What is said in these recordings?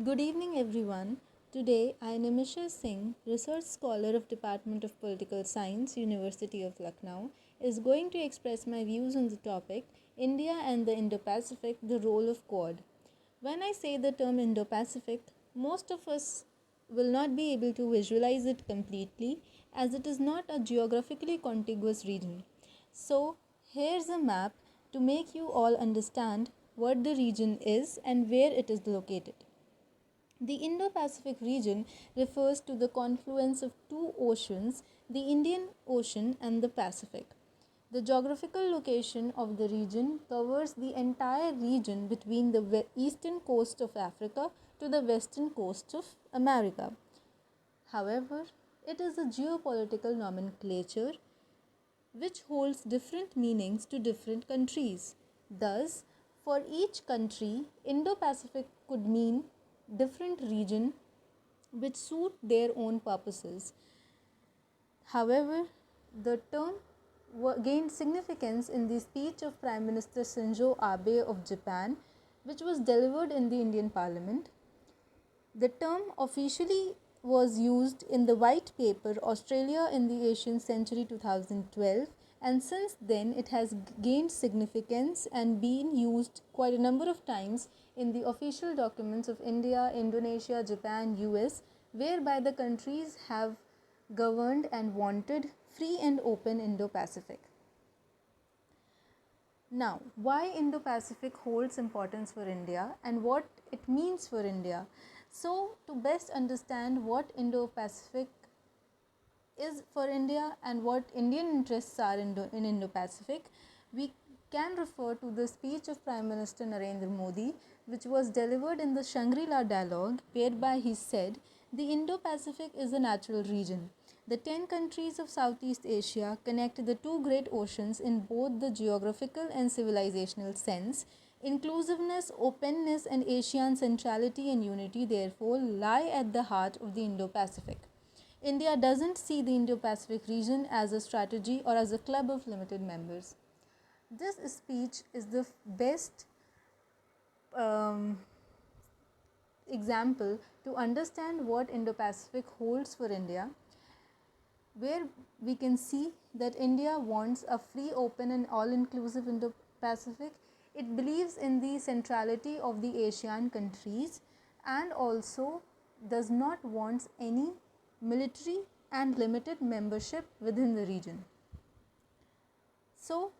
Good evening, everyone. Today, I, Nimisha Singh, research scholar of Department of Political Science, University of Lucknow, is going to express my views on the topic India and the Indo-Pacific, the role of Quad. When I say the term Indo-Pacific, most of us will not be able to visualize it completely as it is not a geographically contiguous region. So, here's a map to make you all understand what the region is and where it is located. The Indo-Pacific region refers to the confluence of two oceans, the Indian Ocean and the Pacific. The geographical location of the region covers the entire region between the eastern coast of Africa to the western coast of America. However, it is a geopolitical nomenclature which holds different meanings to different countries. Thus, for each country, Indo-Pacific could mean different region which suit their own purposes. However, the term gained significance in the speech of Prime Minister Shinzo Abe of Japan, which was delivered in the Indian Parliament. The term officially was used in the white paper Australia in the Asian Century 2012, and since then it has gained significance and been used quite a number of times in the official documents of India, Indonesia, Japan, US, whereby the countries have governed and wanted free and open Indo-Pacific. Now, why Indo-Pacific holds importance for India and what it means for India? So, to best understand what Indo-Pacific is for India and what Indian interests are in Indo-Pacific, we can refer to the speech of Prime Minister Narendra Modi, which was delivered in the Shangri-La Dialogue, whereby he said, "The Indo-Pacific is a natural region. The 10 countries of Southeast Asia connect the two great oceans in both the geographical and civilizational sense. Inclusiveness, openness, and Asian centrality and unity, therefore, lie at the heart of the Indo-Pacific. India doesn't see the Indo-Pacific region as a strategy or as a club of limited members." This speech is the best example to understand what Indo-Pacific holds for India, where we can see that India wants a free, open and all-inclusive Indo-Pacific. It believes in the centrality of the Asian countries and also does not want any military and limited membership within the region. So,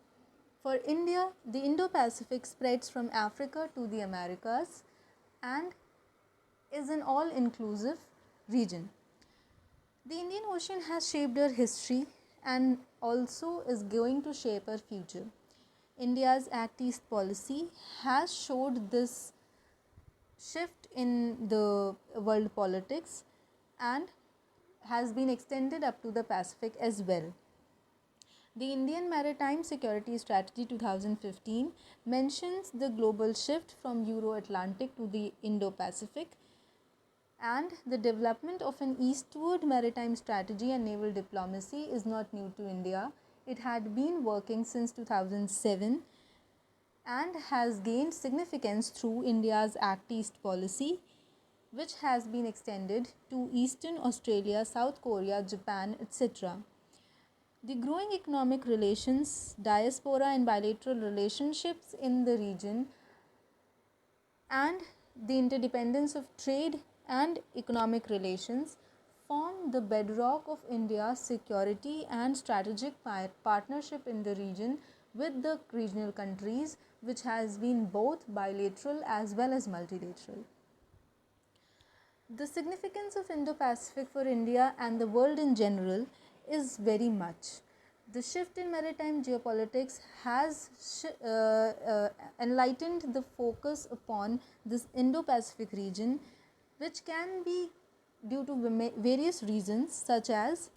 for India, the Indo-Pacific spreads from Africa to the Americas and is an all-inclusive region. The Indian Ocean has shaped our history and also is going to shape our future. India's Act East policy has showed this shift in the world politics and has been extended up to the Pacific as well. The Indian Maritime Security Strategy 2015 mentions the global shift from Euro-Atlantic to the Indo-Pacific, and the development of an eastward maritime strategy and naval diplomacy is not new to India. It had been working since 2007 and has gained significance through India's Act East policy, which has been extended to Eastern Australia, South Korea, Japan, etc. The growing economic relations, diaspora and bilateral relationships in the region, and the interdependence of trade and economic relations form the bedrock of India's security and strategic partnership in the region with the regional countries, which has been both bilateral as well as multilateral. The significance of Indo-Pacific for India and the world in general is very much. The shift in maritime geopolitics has enlightened the focus upon this Indo-Pacific region, which can be due to various reasons, such as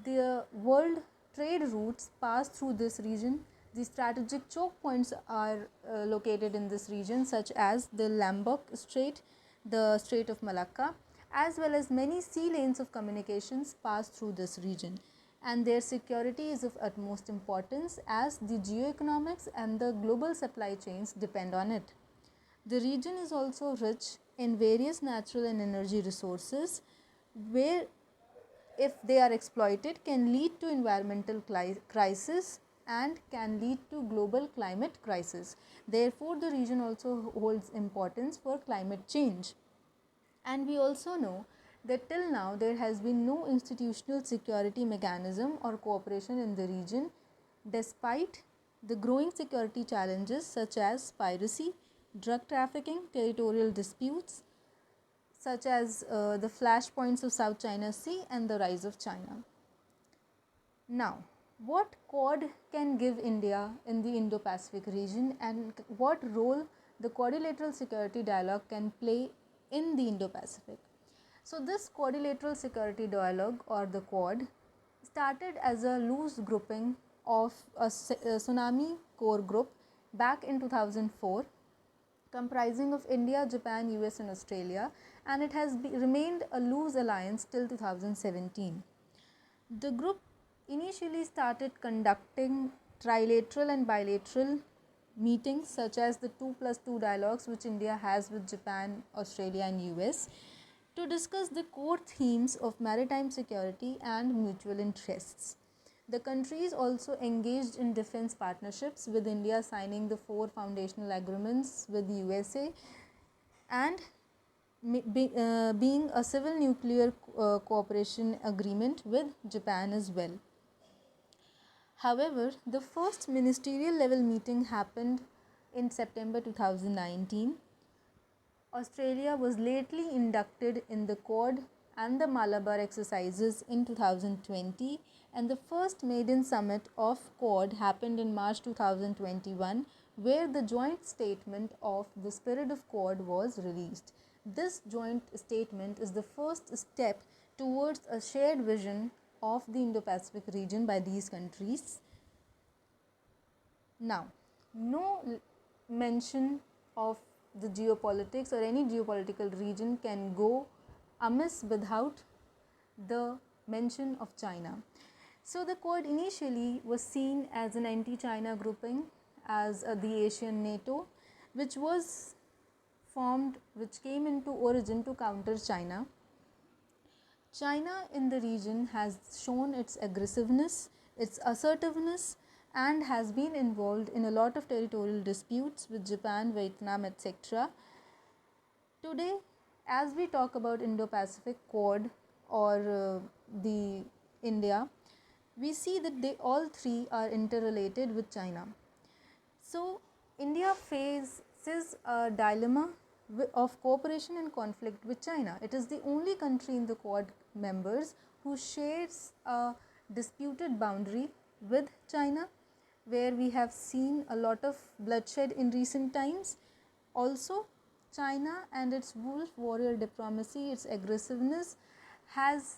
the world trade routes pass through this region. The strategic choke points are located in this region, such as the Lombok Strait, the Strait of Malacca, as well as many sea lanes of communications pass through this region, and their security is of utmost importance as the geoeconomics and the global supply chains depend on it. The region is also rich in various natural and energy resources, where if they are exploited can lead to environmental crisis and can lead to global climate crisis. Therefore, the region also holds importance for climate change. And we also know that till now there has been no institutional security mechanism or cooperation in the region, despite the growing security challenges such as piracy, drug trafficking, territorial disputes, such as the flashpoints of South China Sea and the rise of China. Now, what Quad can give India in the Indo-Pacific region, and what role the Quadrilateral Security Dialogue can play in the Indo-Pacific? So, this Quadrilateral Security Dialogue, or the Quad, started as a loose grouping of a tsunami core group back in 2004, comprising of India, Japan, US and Australia, and it has remained a loose alliance till 2017. The group initially started conducting trilateral and bilateral meetings such as the 2+2 dialogues which India has with Japan, Australia and US to discuss the core themes of maritime security and mutual interests. The countries also engaged in defense partnerships, with India signing the 4 foundational agreements with the USA and being a civil nuclear cooperation agreement with Japan as well. However, the first ministerial level meeting happened in September 2019. Australia was lately inducted in the Quad and the Malabar exercises in 2020, and the first maiden summit of Quad happened in March 2021, where the joint statement of the spirit of Quad was released. This joint statement is the first step towards a shared vision of the Indo-Pacific region by these countries. Now, no mention of the geopolitics or any geopolitical region can go amiss without the mention of China. So, the Quad initially was seen as an anti-China grouping, as the Asian NATO, which was formed, which came into origin to counter China. China in the region has shown its aggressiveness, its assertiveness, and has been involved in a lot of territorial disputes with Japan, Vietnam, etc. Today, as we talk about Indo-Pacific Quad or the India, we see that they all three are interrelated with China. So, India faces a dilemma of cooperation and conflict with China. It is the only country in the Quad members who shares a disputed boundary with China, where we have seen a lot of bloodshed in recent times. Also, China and its wolf warrior diplomacy, its aggressiveness, has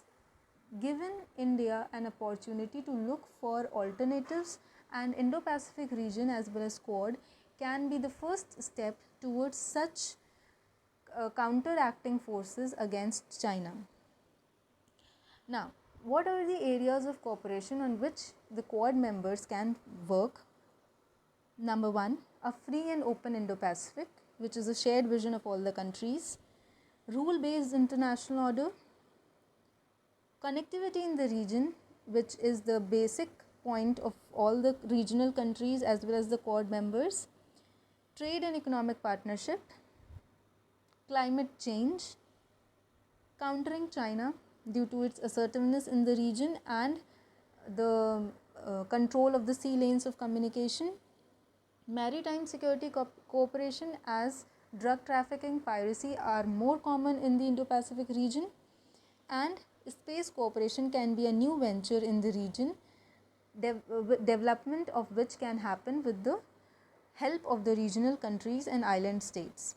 given India an opportunity to look for alternatives, and Indo-Pacific region as well as Quad can be the first step towards such counteracting forces against China. Now, what are the areas of cooperation on which the Quad members can work? Number 1, a free and open Indo-Pacific, which is a shared vision of all the countries. Rule-based international order. Connectivity in the region, which is the basic point of all the regional countries as well as the Quad members. Trade and economic partnership. Climate change. Countering China due to its assertiveness in the region and the control of the sea lanes of communication. Maritime security cooperation, as drug trafficking, piracy are more common in the Indo-Pacific region, and space cooperation can be a new venture in the region, development of which can happen with the help of the regional countries and island states.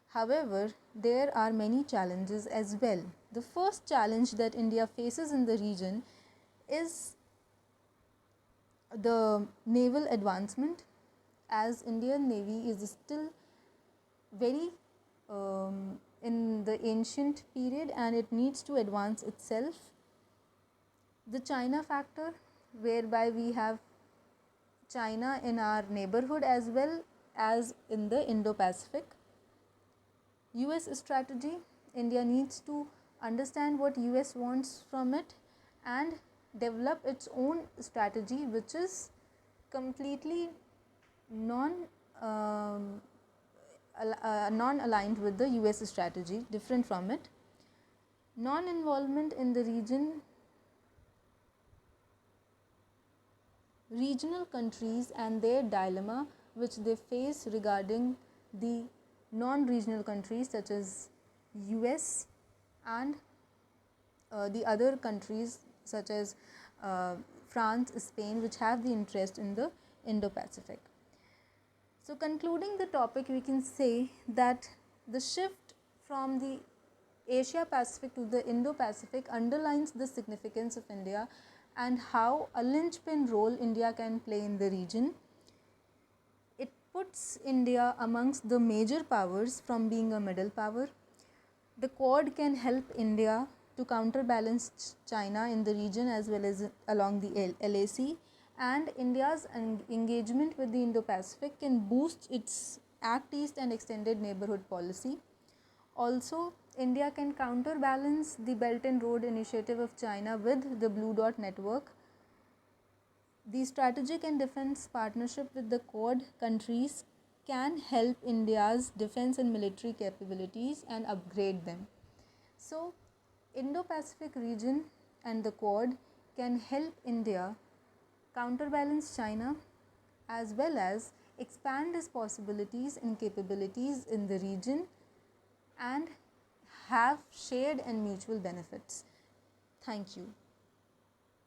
However, there are many challenges as well. The first challenge that India faces in the region is the naval advancement, as Indian Navy is still very in the ancient period and it needs to advance itself. The China factor, whereby we have China in our neighborhood as well as in the Indo-Pacific. US strategy. India needs to understand what US wants from it and develop its own strategy, which is completely non non-aligned with the US strategy, different from it. Non-involvement in the regional countries and their dilemma which they face regarding the non-regional countries such as US and the other countries such as France, Spain, which have the interest in the Indo-Pacific. So concluding the topic, we can say that the shift from the Asia Pacific to the Indo-Pacific underlines the significance of India and how a linchpin role India can play in the region. It puts India amongst the major powers from being a middle power. The Quad can help India to counterbalance China in the region as well as along the LAC, and India's engagement with the Indo-Pacific can boost its Act East and extended neighborhood policy. Also, India can counterbalance the Belt and Road Initiative of China with the Blue Dot Network. The strategic and defense partnership with the Quad countries can help India's defense and military capabilities and upgrade them. So, Indo-Pacific region and the Quad can help India counterbalance China as well as expand its possibilities and capabilities in the region and have shared and mutual benefits. Thank you.